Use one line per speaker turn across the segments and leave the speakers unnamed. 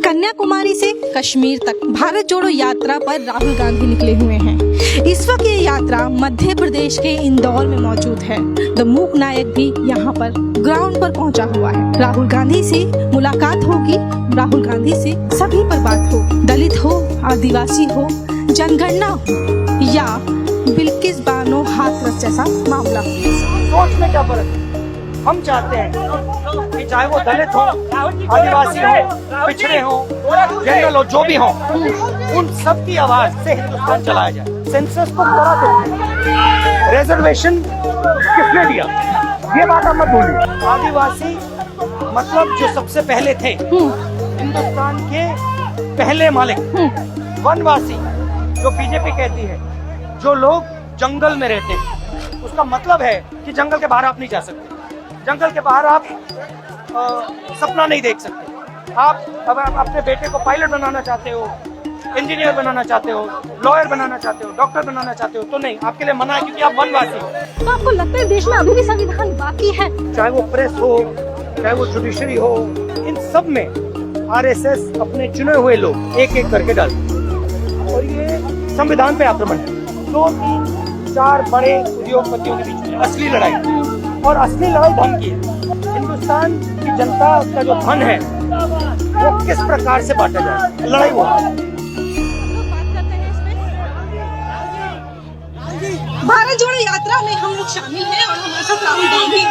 कन्याकुमारी से कश्मीर तक भारत जोड़ो यात्रा पर राहुल गांधी निकले हुए हैं। इस वक्त ये यात्रा मध्य प्रदेश के इंदौर में मौजूद है। द मूक नायक भी यहाँ पर ग्राउंड पर पहुँचा हुआ है। राहुल गांधी से मुलाकात होगी, राहुल गांधी से सभी पर बात होगी। दलित हो, आदिवासी हो, जनगणना हो या बिल्किस बानो हाथरस जैसा मामला।
सोच में क्या फर्क है? हम चाहते हैं कि चाहे वो दलित हो, आदिवासी हो, पिछड़े हो, जनरल हो, जो भी हो, उन सब की आवाज से हिंदुस्तान चलाया जाए। सेंसस को करा तो रिजर्वेशन किसने दिया, ये बात आप मत भूलिए। आदिवासी मतलब जो सबसे पहले थे, हिंदुस्तान के पहले मालिक। वनवासी जो बीजेपी कहती है, जो लोग जंगल में रहते हैं, उसका मतलब है कि जंगल के बाहर आप नहीं जा सकते। जंगल के बाहर आप सपना नहीं देख सकते। आप अगर आप अपने बेटे को पायलट बनाना चाहते हो, इंजीनियर बनाना चाहते हो, लॉयर बनाना चाहते हो, डॉक्टर बनाना चाहते हो, तो नहीं, आपके लिए मना है, क्योंकि आप वनवासी हो।
तो आपको लगता है देश में अभी भी संविधान बाकी है?
चाहे वो प्रेस हो, चाहे वो जुडिशरी हो, इन सब में आरएसएस अपने चुने हुए लोग एक एक करके डालते हैं। और ये संविधान पे आक्रमण है। 2, 3, 4 बड़े उद्योगपतियों के बीच में असली लड़ाई, और असली लड़ाई धन की है। हिंदुस्तान की जनता का जो धन है वो किस प्रकार से बांटा जाए, लड़ाई हुआ।
भारत जोड़ो यात्रा में हम लोग शामिल हैं और हमारे साथ राहुल गांधी,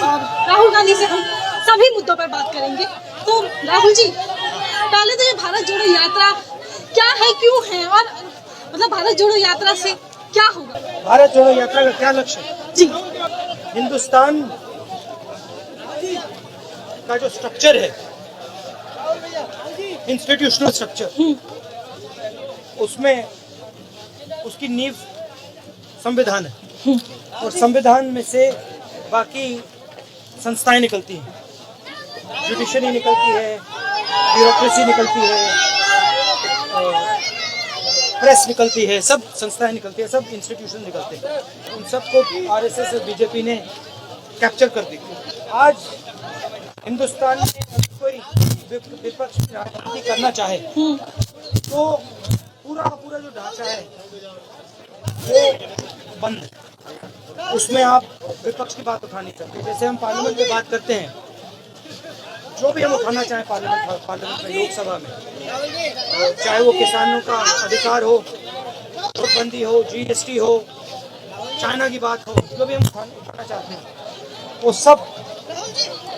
और राहुल गांधी से हम सभी मुद्दों पर बात करेंगे। तो राहुल जी, पहले तो ये भारत जोड़ो यात्रा क्या है, क्यों है, और मतलब भारत जोड़ो यात्रा से क्या होगा?
भारत जोड़ो यात्रा का क्या लक्ष्य है?
जी,
हिंदुस्तान का जो स्ट्रक्चर है, इंस्टीट्यूशनल स्ट्रक्चर, उसमें उसकी नींव संविधान है। और संविधान में से बाकी संस्थाएं निकलती हैं, जुडिशरी निकलती है, ब्यूरोक्रेसी निकलती है, प्रेस निकलती है, सब संस्थाएं निकलती है, सब इंस्टीट्यूशन निकलते हैं। उन सबको आरएसएस और बीजेपी ने कैप्चर कर दी। आज हिंदुस्तान में कोई विपक्ष राजनीति करना चाहे तो पूरा का पूरा जो ढांचा है वो बंद है। उसमें आप विपक्ष की बात उठा नहीं सकते। जैसे हम पार्लियामेंट में बात करते हैं, जो भी हम उठाना चाहें पार्लियामेंट में, लोकसभा में, चाहे वो किसानों का अधिकार हो, नोटबंदी हो, जीएसटी हो, चाइना की बात हो, जो भी हम उठाना चाहते हैं वो सब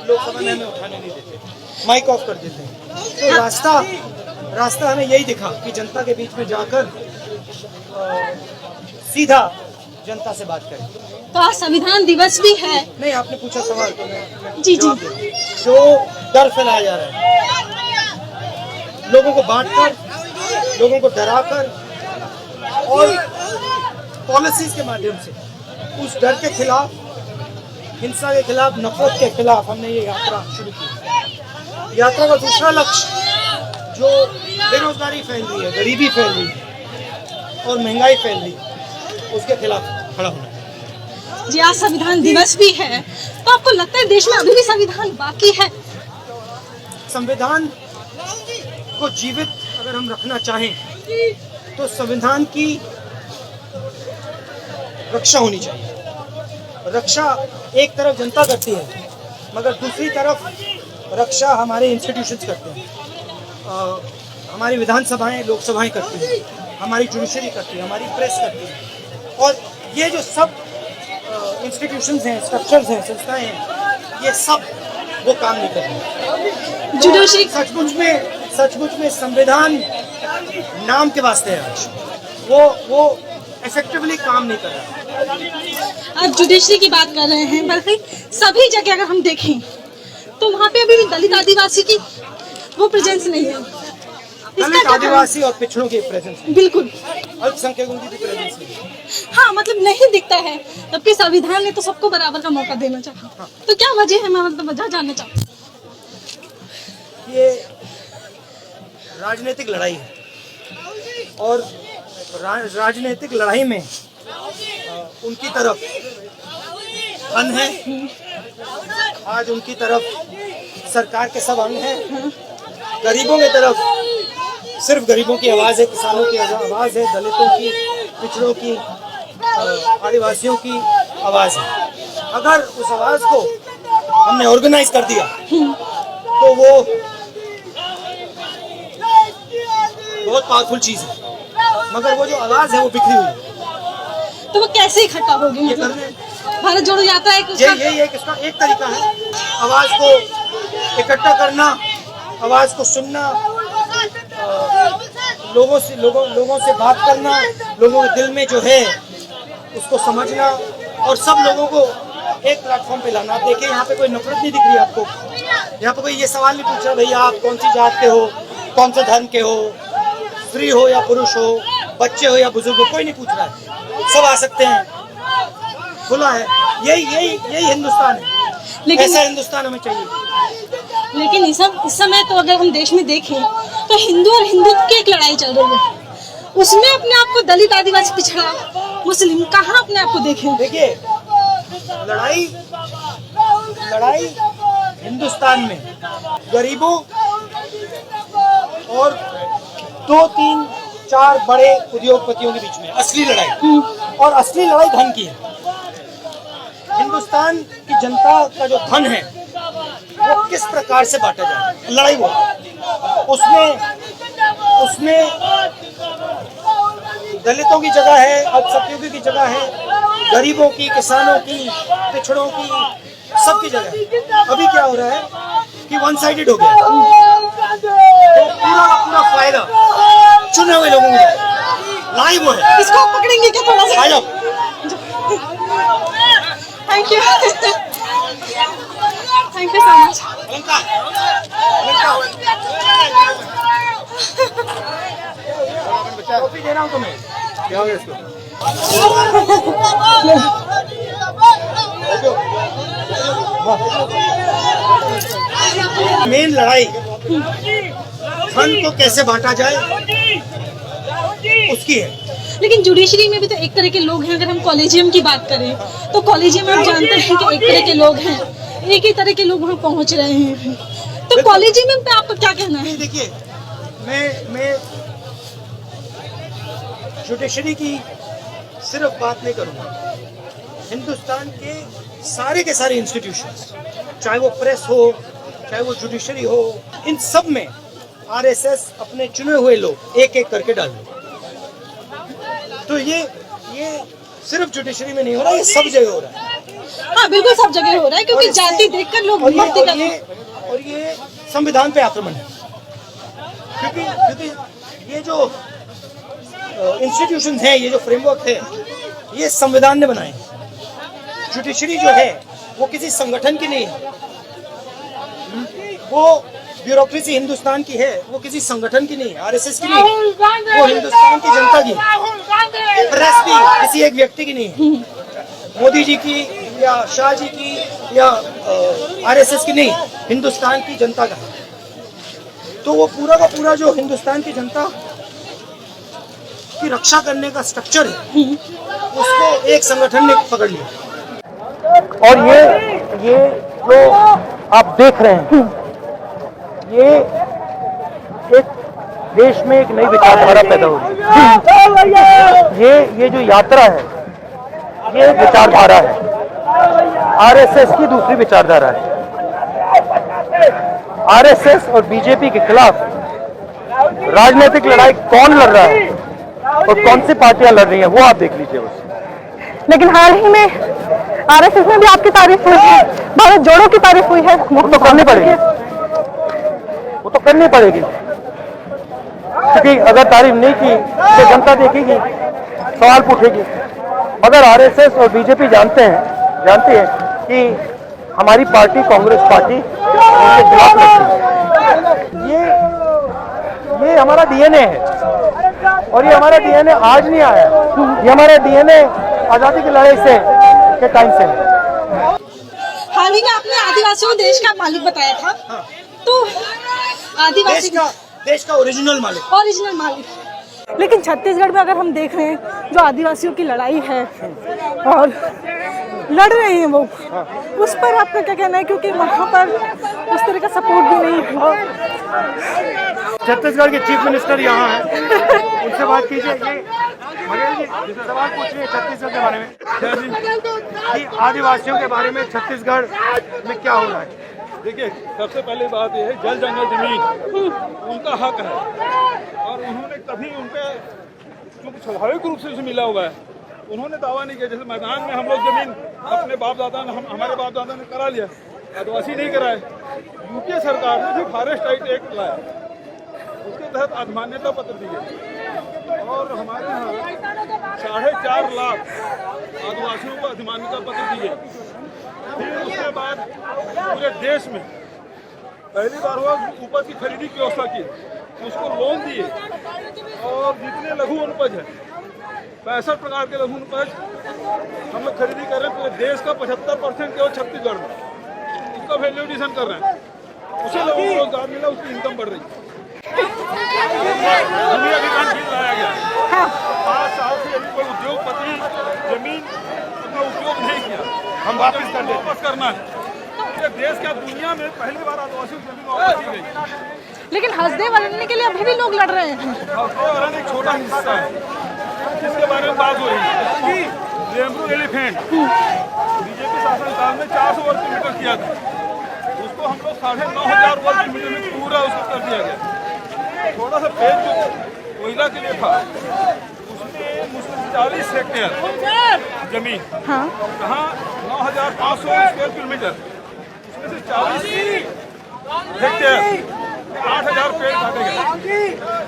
लोकसभा में हमें उठाने नहीं देते, माइक ऑफ कर देते हैं। तो रास्ता हमें यही दिखा कि जनता के बीच में जाकर सीधा जनता से बात करें।
तो आज संविधान दिवस भी है।
नहीं, आपने पूछा सवाल तो मैं
जी जी,
जो डर फैलाया जा रहा है, लोगों को बांटकर, लोगों को डराकर और पॉलिसीज के माध्यम से, उस डर के खिलाफ, हिंसा के खिलाफ, नफरत के खिलाफ हमने ये यात्रा शुरू की। यात्रा का दूसरा लक्ष्य, जो बेरोजगारी फैल रही है, गरीबी फैल रही है और महंगाई फैल रही है, उसके खिलाफ खड़ा होना है।
जी, आज संविधान दिवस भी है, तो आपको लगता है देश में अभी भी संविधान बाकी है?
संविधान को जीवित अगर हम रखना चाहें तो संविधान की रक्षा होनी चाहिए। रक्षा एक तरफ जनता करती है, मगर दूसरी तरफ रक्षा हमारे इंस्टीट्यूशंस करते हैं। हमारी विधानसभाएं, लोकसभाएं करती हैं, हमारी जुडिशरी करती है, हमारी प्रेस करती है। और ये जो सब इंस्टीट्यूशंस हैं, स्ट्रक्चर्स हैं, संस्थाएं हैं, ये सब वो काम नहीं कर रहे। जुडिशरी सचमुच में संविधान नाम के वास्ते है आज, वो इफेक्टिवली काम नहीं कर रहा।
आप जुडिशरी की बात कर रहे हैं, बल्कि सभी जगह अगर हम देखें तो वहाँ पे अभी भी दलित आदिवासी की वो प्रेजेंस नहीं है।
दलित आदिवासी और पिछड़ों की प्रेजेंस,
बिल्कुल,
अल्पसंख्यकों की भी प्रेजेंस नहीं।
हाँ, मतलब नहीं दिखता है, जबकि संविधान ने तो सबको बराबर का मौका देना चाहिए।
हाँ।
तो क्या वजह है, मैं मतलब वजह जानना चाहती हूँ।
ये राजनीतिक लड़ाई है, और राजनीतिक लड़ाई में उनकी तरफ धन है, आज उनकी तरफ सरकार के सब अंग हैं, गरीबों की तरफ सिर्फ गरीबों की आवाज़ है, किसानों की आवाज़ है, दलितों की, पिछड़ों की, आदिवासियों की आवाज़ है। अगर उस आवाज़ को हमने ऑर्गेनाइज कर दिया तो वो बहुत पावरफुल चीज़ है, मगर वो जो आवाज़ है वो बिखरी हुई है।
तो वो कैसे इकट्ठा होगी?
ये
मतलब
करने
भारत जोड़ो यात्रा एक उसका
यही एक इसका एक तरीका है, आवाज़ को इकट्ठा करना, आवाज़ को सुनना, लोगों से बात करना, लोगों के दिल में जो है उसको समझना और सब लोगों को एक प्लेटफॉर्म पे लाना। आप देखिए यहाँ पे कोई नफरत नहीं दिख रही आपको, यहाँ पे कोई ये सवाल नहीं पूछ रहा भैया आप कौन सी जात के हो, कौन से धर्म के हो, स्त्री हो या पुरुष हो, बच्चे हो या बुजुर्ग हो, कोई नहीं पूछ रहा है, सब आ सकते हैं, खुला है। यही हिंदुस्तान है,
लेकिन
ऐसा हिंदुस्तान हमें चाहिए।
लेकिन इस समय तो अगर हम देश में देखें तो हिंदू और हिंदुत्व की एक लड़ाई चल रही है, उसमें अपने आप को दलित, आदिवासी, पिछड़ा, मुस्लिम कहाँ अपने आप को देखें?
देखिए लड़ाई हिंदुस्तान में गरीबों और 2, 3, 4 बड़े उद्योगपतियों के बीच में असली लड़ाई, और असली लड़ाई धन की है। हिंदुस्तान की जनता का जो धन है वो किस प्रकार से बांटा जाए, लड़ाई वो उसमें दलितों की जगह है, अल्पसंख्यकों की जगह है, गरीबों की, किसानों की, पिछड़ों की, सबकी जगह। अभी क्या हो रहा है कि वन साइडेड हो गया, तो पूरा फायदा चुने हुए लोगों को लड़ाई वो है।
इसको आप पकड़ेंगे क्या थोड़ा सा?
आ जाओ।
Thank you so much.
Coffee दे रहा हूँ तुम्हें, क्या हो गया इसको? मेन लड़ाई धन को कैसे बांटा जाए उसकी है।
लेकिन जुडिशरी में भी तो एक तरह के लोग हैं। अगर हम कॉलेजियम की बात करें तो कॉलेजियम में हम जानते हैं कि एक तरह के लोग हैं, एक ही तरह के लोग वहाँ पहुँच रहे हैं। तो कॉलेजियम पे आपका क्या कहना है?
देखिए मैं जुडिशरी की सिर्फ बात नहीं करूँगा, हिंदुस्तान के सारे इंस्टीट्यूशंस, चाहे वो प्रेस हो, चाहे वो जुडिशरी हो, इन सब में आरएसएस अपने चुने हुए लोग एक एक करके डाल रहे। तो ये सिर्फ जुडिशरी में नहीं हो रहा, ये सब जगह हो रहा है।
हाँ बिल्कुल सब जगह हो रहा है, क्योंकि जाति देखकर लोग भर्ती कर रहे हैं।
और ये संविधान पे आक्रमण है, क्योंकि ये जो इंस्टीट्यूशंस हैं, ये जो फ्रेमवर्क है, ये संविधान ने बनाए। जुडिशरी जो है वो किसी संगठन की नहीं है, वो ब्यूरोक्रेसी हिंदुस्तान की है, वो किसी संगठन की नहीं है, आरएसएस की नहीं है, वो हिंदुस्तान की जनता की है। प्रेस भी किसी एक व्यक्ति की नहीं है, मोदी जी की या शाह जी की या आरएसएस की नहीं, हिंदुस्तान की जनता का है। तो वो पूरा का पूरा जो हिंदुस्तान की जनता की रक्षा करने का स्ट्रक्चर है, उसको एक संगठन ने पकड़ लिया। और ये जो आप देख रहे हैं, ये एक देश में एक नई विचारधारा पैदा हो रही है। ये जो यात्रा है, ये विचारधारा है, आरएसएस की दूसरी विचारधारा है। आरएसएस और बीजेपी के खिलाफ राजनीतिक लड़ाई कौन लड़ रहा है और कौन सी पार्टियां लड़ रही हैं, वो आप देख लीजिए बस।
लेकिन हाल ही में आरएसएस में भी आपकी तारीफ हुई है, भारत जोड़ो की तारीफ हुई है।
वो तो करनी पड़ेगी, वो तो करनी पड़ेगी, क्योंकि अगर तारीफ नहीं की तो जनता देखेगी, सवाल पूछेगी। अगर आरएसएस और बीजेपी जानती है कि हमारी पार्टी कांग्रेस पार्टी उनके खिलाफ लड़ती है, ये हमारा डीएनए है, और ये हमारा डीएनए आज नहीं आया, ये हमारा डीएनए आजादी की लड़ाई के टाइम से है।
हाल ही में आपने आदिवासियों को देश का मालिक बताया था। हाँ। तो आदिवासी
देश का ओरिजिनल मालिक,
लेकिन छत्तीसगढ़ में अगर हम देख रहे हैं जो आदिवासियों की लड़ाई है और लड़ रहे हैं वो, उस पर आपका क्या कहना है? क्योंकि वहाँ पर उस तरह का सपोर्ट भी नहीं है।
छत्तीसगढ़ के चीफ मिनिस्टर यहाँ हैं, उनसे बात कीजिए। ये मरेल जी सवाल पूछिए छत्तीसगढ़ के बारे में कि आदिवासियों के बारे में छत्तीसगढ़ में क्या हो रहा है।
देखिए, सबसे पहली बात यह है, जल जंगल जमीन उनका हक है और उन्होंने कभी उनके क्योंकि स्वाभाविक रूप से उसे मिला हुआ है, उन्होंने दावा नहीं किया। जैसे मैदान में हम लोग जमीन अपने बाप दादा ने हमारे बाप दादा ने करा लिया, आदिवासी नहीं कराए। यूपीए सरकार ने जो फॉरेस्ट एक्ट लाया, उसके तहत अधिमान्यता पत्र दिए और हमारे यहाँ 4.5 लाख आदिवासियों को अधिमान्यता पत्र दिए। फिर उसके बाद पूरे देश में पहली बार हुआ उपज की खरीदी की व्यवस्था की, उसको लोन दिए और जितने लघु अनुपज है 65 प्रकार के लघु अनुपज हम लोग खरीदी कर रहे हैं। पूरे देश का 75% केवल छत्तीसगढ़ में, उसका वैल्यू एडिशन कर रहे हैं। उसे लोगों को रोजगार मिला, उसकी इनकम बढ़ रही है। भूमि अधिग्रहण बिल लाया गया, 5 साल से यदि कोई उद्योगपति जमीन अपना उपयोग नहीं किया, हम वापस करना है। पूरे देश क्या दुनिया में पहली बार आदिवासियों की जमीन वापस की गई।
लेकिन हंसदे वरने के लिए अभी भी लोग लड़ रहे हैं।
हंसदे एक छोटा हिस्सा है जिसके बारे में बात हो रही है। लेम्बरू एलिफेंट बीजेपी शासनकाल में 400 वर्ग किलोमीटर किया था, उसको हम लोग 9,500 वर्ग किलोमीटर में पूरा उसको कर दिया गया। थोड़ा सा पेड़ जो कोयला के लिए था, उसमें मुश्किल 40 हेक्टेयर जमीन, जहाँ 9,500 स्क्वायर किलोमीटर, उसमें से 40 हेक्टेयर 8,000 पेड़ काटे गए।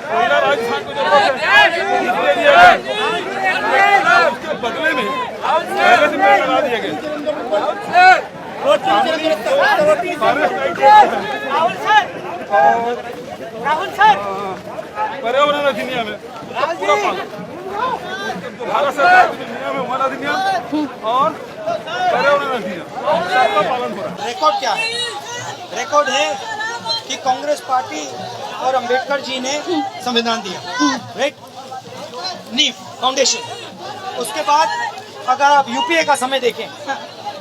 कोयला राजस्थान को जरूरत है, इसलिए दिया गया, उसके बदले में पहले से पेड़ लगा दिए गए। पर्यावरण अधिनियम है पूरा पालन, भारत सरकार के नियम है, वन अधिनियम और पर्यावरण अधिनियम सबका पालन हो रहा है।
रिकॉर्ड क्या है? रिकॉर्ड है कि कांग्रेस पार्टी और अंबेडकर जी ने संविधान दिया, राइट, नींव फाउंडेशन। उसके बाद अगर आप यूपीए का समय देखें,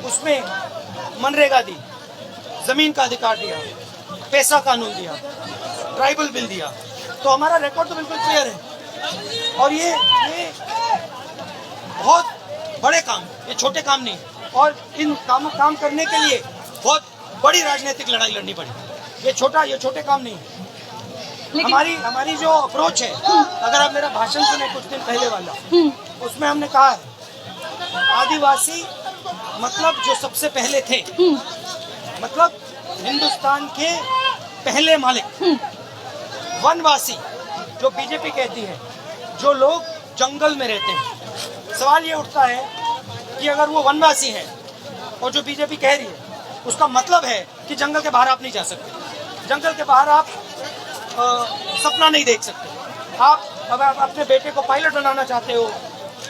उसमें मनरेगा दी, जमीन का अधिकार दिया, पैसा कानून दिया, ट्राइबल बिल दिया। तो हमारा रिकॉर्ड तो बिल्कुल क्लियर है और ये बहुत बड़े काम, ये छोटे काम नहीं। और इन काम करने के लिए बहुत बड़ी राजनीतिक लड़ाई लड़नी पड़ी। ये छोटे काम नहीं है। हमारी जो अप्रोच है, अगर आप मेरा भाषण सुने कुछ दिन पहले वाला, उसमें हमने कहा है आदिवासी मतलब जो सबसे पहले थे, मतलब हिंदुस्तान के पहले मालिक। वनवासी जो बीजेपी कहती है, जो लोग जंगल में रहते हैं। सवाल ये उठता है कि अगर वो वनवासी है और जो बीजेपी कह रही है, उसका मतलब है कि जंगल के बाहर आप नहीं जा सकते, जंगल के बाहर आप सपना नहीं देख सकते। आप अब आप अपने बेटे को पायलट बनाना चाहते हो,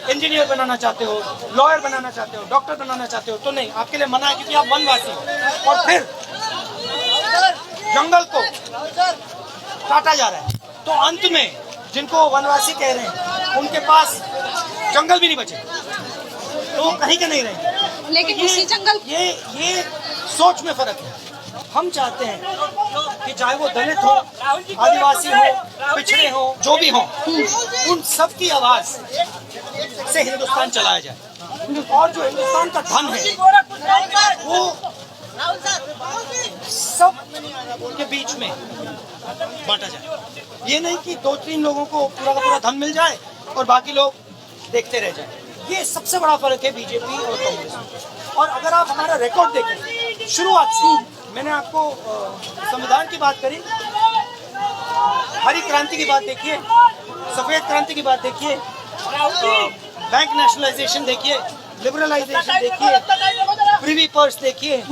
इंजीनियर बनाना चाहते हो, लॉयर बनाना चाहते हो, डॉक्टर बनाना चाहते हो, तो नहीं, आपके लिए मना है क्योंकि आप वनवासी हो। और फिर जंगल को काटा जा रहा है, तो अंत में जिनको वनवासी कह रहे हैं उनके पास जंगल भी नहीं बचे, तो वो कहीं के नहीं रहेंगे।
लेकिन इसी जंगल
ये सोच में फर्क है। हम चाहते हैं कि चाहे वो दलित हो, आदिवासी हो, पिछड़े हो, जो भी हो, उन सब की आवाज से हिंदुस्तान चलाया जाए और जो हिंदुस्तान का धन है वो सब के बीच में बांटा जाए। ये नहीं कि 2-3 लोगों को पूरा का पूरा धन मिल जाए और बाकी लोग देखते रह जाए। ये सबसे बड़ा फर्क है बीजेपी और कांग्रेस में। और अगर आप हमारा रिकॉर्ड देखें शुरुआत से, मैंने आपको संविधान की बात करी, हरी क्रांति की बात देखिए, सफेद क्रांति की बात देखिए, बैंक नेशनलाइजेशन देखिए, लिबरलाइजेशन देखिए, प्रिवी पर्स देखिए,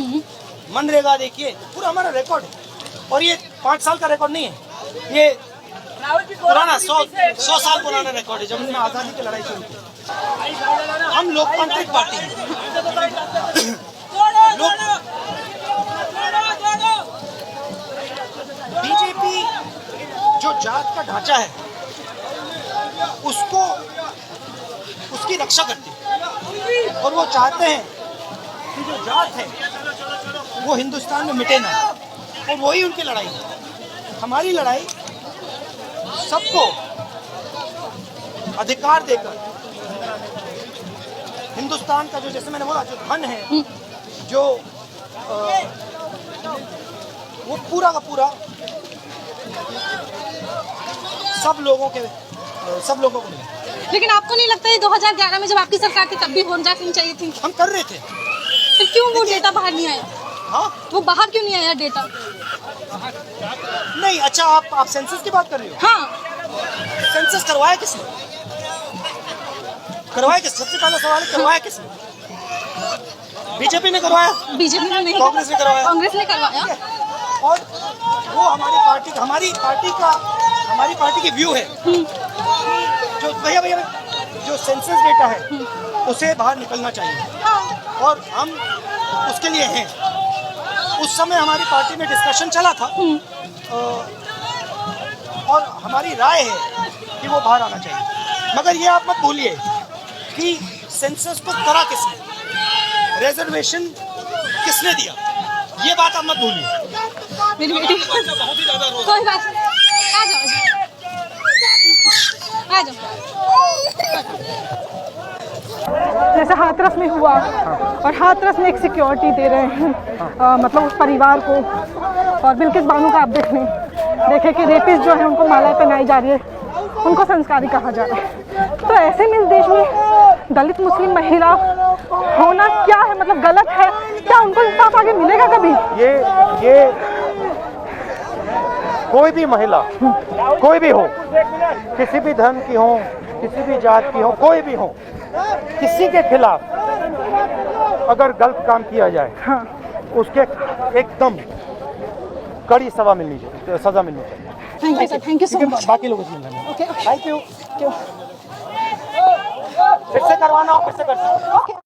मनरेगा देखिए, पूरा हमारा रिकॉर्ड है। और ये 5 साल का रिकॉर्ड नहीं है, ये पुराना 100 साल पुराना रिकॉर्ड है, जब हमने आज़ादी की लड़ाई शुरू की। हम लोकतांत्रिक पार्टी हैं। बीजेपी जो जात का ढांचा है उसको उसकी रक्षा करती है। और वो चाहते हैं कि जो जात है वो हिंदुस्तान में मिटे ना, और वही उनकी लड़ाई है। हमारी लड़ाई सबको अधिकार देकर हिंदुस्तान का जो, जैसे मैंने बोला, जो धन है, जो वो पूरा का पूरा सब लोगों को मिले।
लेकिन आपको नहीं लगता है 2011 में जब आपकी सरकार थी तब भी होम जांच चाहिए थी?
हम कर रहे थे।
फिर क्यों वो डेटा बाहर नहीं आया?
हाँ,
वो बाहर क्यों नहीं आया डेटा?
नहीं, अच्छा, आप सेंसस की बात कर रही हो?
हाँ,
सेंसस करवाया किसने? सबसे पहला सवाल है, करवाया किसने? बीजेपी ने करवाया?
बीजेपी ने नहीं,
कांग्रेस ने करवाया?
कांग्रेस ने करवाया।
और वो हमारी पार्टी की व्यू है जो भैया जो सेंसस डेटा है उसे बाहर निकलना चाहिए, और हम उसके लिए हैं। उस समय हमारी पार्टी में डिस्कशन चला था, और हमारी राय है कि वो बाहर आना चाहिए। मगर ये आप मत भूलिए कि सेंसस को करा किसने, रिजर्वेशन किसने दिया, ये बात आप मत भूलिए।
मेरी बेटी
बहुत ही ज्यादा रोज
कोई बात नहीं, आ जाओ आ जाओ।
जैसे हाथरस में हुआ, और हाथरस में एक सिक्योरिटी दे रहे हैं मतलब उस परिवार को, और बिल्किस बानो का आप देखें कि रेपिस्ट जो है उनको माला पहनाई जा रही है, उनको संस्कारी कहा जा रहा है। तो ऐसे में इस देश में दलित मुस्लिम महिला होना क्या है, मतलब गलत है क्या? उनको इंसाफ आगे मिलेगा कभी?
ये कोई भी महिला, कोई भी हो, किसी भी धर्म की हो, किसी भी जात की हो, कोई भी हो, किसी के खिलाफ अगर गलत काम किया जाए,
हाँ,
उसके एकदम कड़ी सजा मिलनी चाहिए।
Thank you sir, thank you so much.
बाकी लोगों से
ओके,
थैंक यू। फिर से करवाना हो, फिर से कर सकते।